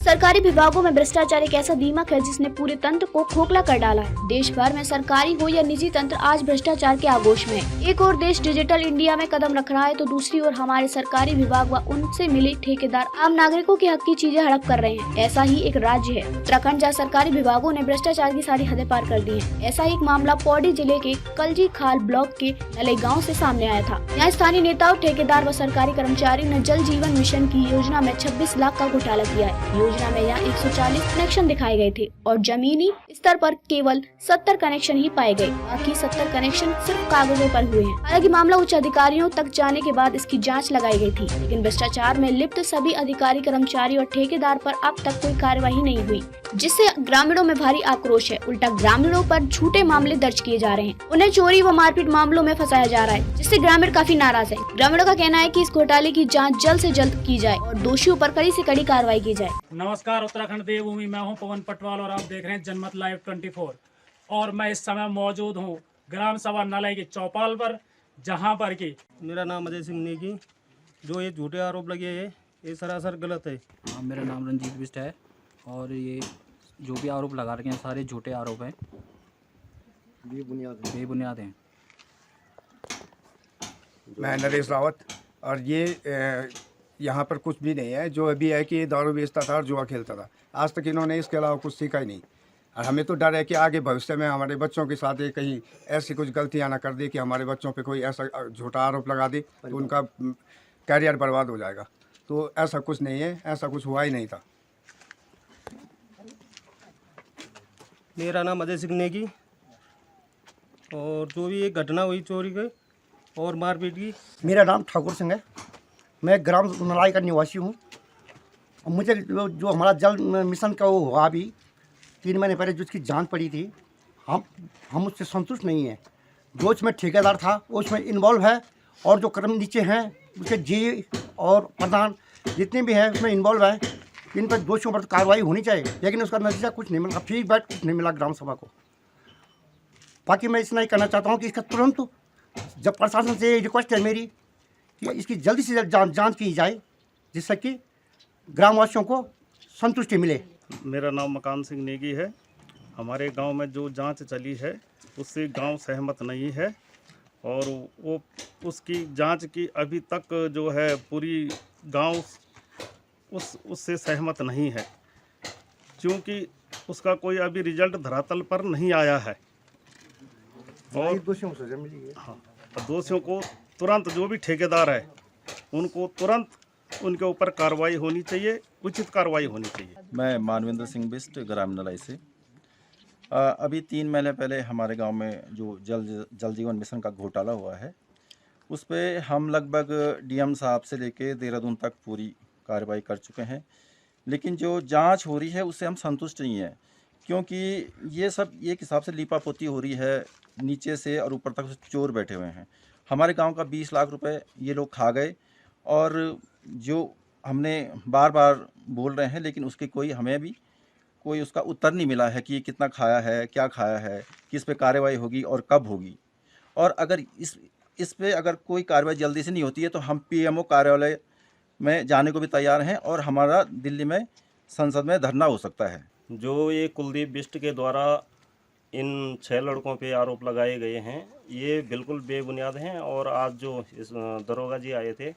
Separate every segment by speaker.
Speaker 1: सरकारी विभागों में भ्रष्टाचार एक ऐसा दीमक है जिसने पूरे तंत्र को खोखला कर डाला है। देश भर में सरकारी हो या निजी तंत्र आज भ्रष्टाचार के आगोश में है। एक और देश डिजिटल इंडिया में कदम रख रहा है तो दूसरी ओर हमारे सरकारी विभाग व उनसे मिले ठेकेदार आम नागरिकों के हक की चीजें हड़प कर रहे हैं। ऐसा ही एक राज्य है उत्तराखंड, जहाँ सरकारी विभागों ने भ्रष्टाचार की सारी हदें पार कर दी है। ऐसा ही एक मामला पौड़ी जिले के कलजी खाल ब्लॉक के नलई गाँव से सामने आया था। यहाँ स्थानीय नेताओं, ठेकेदार व सरकारी कर्मचारियों ने जल जीवन मिशन की योजना में 26 लाख का घोटाला किया है। योजना में यहाँ 140 कनेक्शन दिखाए गए थे और जमीनी स्तर पर केवल 70 कनेक्शन ही पाए गए। बाकी 70 कनेक्शन सिर्फ कागजों पर हुए हैं। हालांकि मामला उच्च अधिकारियों तक जाने के बाद इसकी जांच लगाई गई थी, लेकिन भ्रष्टाचार में लिप्त सभी अधिकारी, कर्मचारी और ठेकेदार पर अब तक कोई कार्यवाही नहीं हुई, जिससे ग्रामीणों में भारी आक्रोश है। उल्टा ग्रामीणों पर झूठे मामले दर्ज किए जा रहे हैं, उन्हें चोरी व मारपीट मामलों में फंसाया जा रहा है, जिससे ग्रामीण काफी नाराज है। ग्रामीणों का कहना है कि इस घोटाले की जांच जल्द से जल्द की जाए और दोषियों पर कड़ी से कड़ी कार्रवाई की जाए।
Speaker 2: नमस्कार, उत्तराखंड देवभूमि, मैं हूं पवन पटवाल और आप देख रहे हैं जनमत लाइव 24। और मैं इस समय मौजूद हूं ग्राम सभा नलई की चौपाल पर, जहां पर कि
Speaker 3: मेरा नाम अजय सिंह नेगी। जो ये झूठे आरोप लगे हैं ये सरासर गलत है।
Speaker 4: हाँ, मेरा नाम रंजीत बिष्ट है और ये जो भी आरोप लगा रखे हैं सारे झूठे आरोप हैं, बेबुनियाद हैं।
Speaker 5: मैं नरेश रावत और ये यहाँ पर कुछ भी नहीं है। जो अभी है कि ये दारू बेचता था और जुआ खेलता था, आज तक इन्होंने इसके अलावा कुछ सीखा ही नहीं। और हमें तो डर है कि आगे भविष्य में हमारे बच्चों के साथ ये कहीं ऐसी कुछ गलतियाँ ना कर दे कि हमारे बच्चों पे कोई ऐसा झूठा आरोप लगा दे तो उनका करियर बर्बाद हो जाएगा। तो ऐसा कुछ नहीं है, ऐसा कुछ हुआ ही नहीं था।
Speaker 3: मेरा नाम अजय सिंह नेगी और जो भी ये घटना हुई चोरी की और मारपीट की।
Speaker 6: मेरा नाम ठाकुर सिंह है, मैं ग्राम नलाई का निवासी हूँ। मुझे जो हमारा जल मिशन का वो हुआ अभी 3 महीने पहले, जो उसकी जांच पड़ी थी, हम उससे संतुष्ट नहीं हैं। जो उसमें ठेकेदार था वो उसमें इन्वॉल्व है और जो कर्म नीचे हैं उसके जी और प्रधान जितने भी हैं उसमें इन्वॉल्व है। इन पर दोषियों पर कार्रवाई होनी चाहिए, लेकिन उसका नतीजा कुछ नहीं मिला, फीडबैक कुछ नहीं मिला ग्राम सभा को। बाकी मैं इतना ही कहना चाहता हूँ कि इसका तुरंत, जब प्रशासन से रिक्वेस्ट है मेरी कि इसकी जल्दी से जल्द जांच की जाए, जिससे कि ग्रामवासियों को संतुष्टि मिले।
Speaker 7: मेरा नाम मकान सिंह नेगी है। हमारे गांव में जो जांच चली है उससे गांव सहमत नहीं है और वो उसकी जांच की अभी तक जो है पूरी गांव उससे सहमत नहीं है, क्योंकि उसका कोई अभी रिजल्ट धरातल पर नहीं आया है। और दोषियों को तुरंत, जो भी ठेकेदार है उनको तुरंत उनके ऊपर कार्रवाई होनी चाहिए, उचित कार्रवाई होनी चाहिए।
Speaker 8: मैं मानवेंद्र सिंह बिष्ट ग्राम नलई से। अभी 3 महीने पहले हमारे गांव में जो जल जीवन मिशन का घोटाला हुआ है, उस पर हम लगभग डीएम साहब से लेके देहरादून तक पूरी कार्रवाई कर चुके हैं, लेकिन जो जांच हो रही है उससे हम संतुष्ट नहीं हैं, क्योंकि ये सब एक हिसाब से लीपापोती हो रही है, नीचे से और ऊपर तक चोर बैठे हुए हैं। हमारे गांव का 20 लाख रुपए ये लोग खा गए और जो हमने बार बार बोल रहे हैं, लेकिन उसके कोई हमें भी कोई उसका उत्तर नहीं मिला है कि ये कितना खाया है, क्या खाया है, किस पे कार्रवाई होगी और कब होगी। और अगर इस पे अगर कोई कार्रवाई जल्दी से नहीं होती है तो हम पीएमओ कार्यालय में जाने को भी तैयार हैं और हमारा दिल्ली में संसद में धरना हो सकता है।
Speaker 7: जो ये कुलदीप बिष्ट के द्वारा इन 6 लड़कों पे आरोप लगाए गए हैं, ये बिल्कुल बेबुनियाद हैं। और आज जो इस दरोगा जी आए थे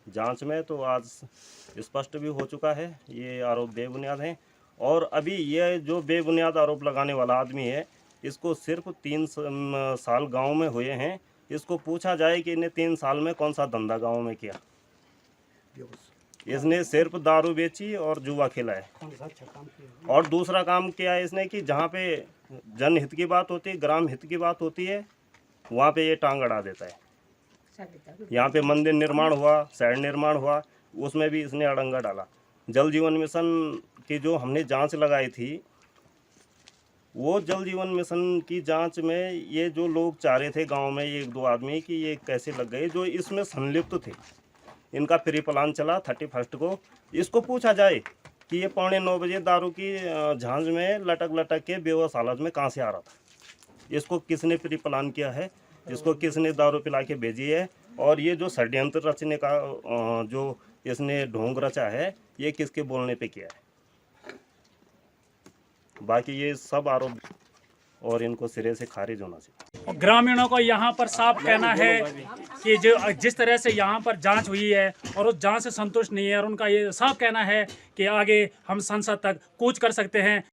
Speaker 7: जांच में, तो आज स्पष्ट भी हो चुका है ये आरोप बेबुनियाद हैं। और अभी ये जो बेबुनियाद आरोप लगाने वाला आदमी है, इसको सिर्फ 3 साल गांव में हुए हैं। इसको पूछा जाए कि इन्हें 3 साल में कौन सा धंधा गांव में किया। इसने सिर्फ दारू बेची और जुआ खेला है। और दूसरा काम किया है इसने कि जहाँ पे जनहित की बात होती है, ग्राम हित की बात होती है, वहाँ पे ये टांग अड़ा देता है। यहाँ पे मंदिर निर्माण हुआ, सड़क निर्माण हुआ, उसमें भी इसने अड़ंगा डाला। जल जीवन मिशन की जो हमने जांच लगाई थी, वो जल जीवन मिशन की जांच में ये जो लोग चाह रहे थे गांव में 1-2 आदमी कि ये कैसे लग गए, जो इसमें संलिप्त थे, इनका प्री प्लान चला 31 को। इसको पूछा जाए कि ये 8:45 बजे दारू की झांझ में लटक के बेहोश हालत में कहाँ से आ रहा था, इसको किसने प्री प्लान किया है, इसको किसने दारू पिला के भेजी है। और ये जो षड्यंत्र रचने का जो इसने ढोंग रचा है, ये किसके बोलने पे किया है। बाकी ये सब आरोप और इनको सिरे से खारिज होना चाहिए।
Speaker 2: और ग्रामीणों को यहाँ पर साफ कहना है कि जो जिस तरह से यहाँ पर जांच हुई है और उस जांच से संतुष्ट नहीं है, और उनका ये साफ कहना है कि आगे हम संसद तक कूच कर सकते हैं।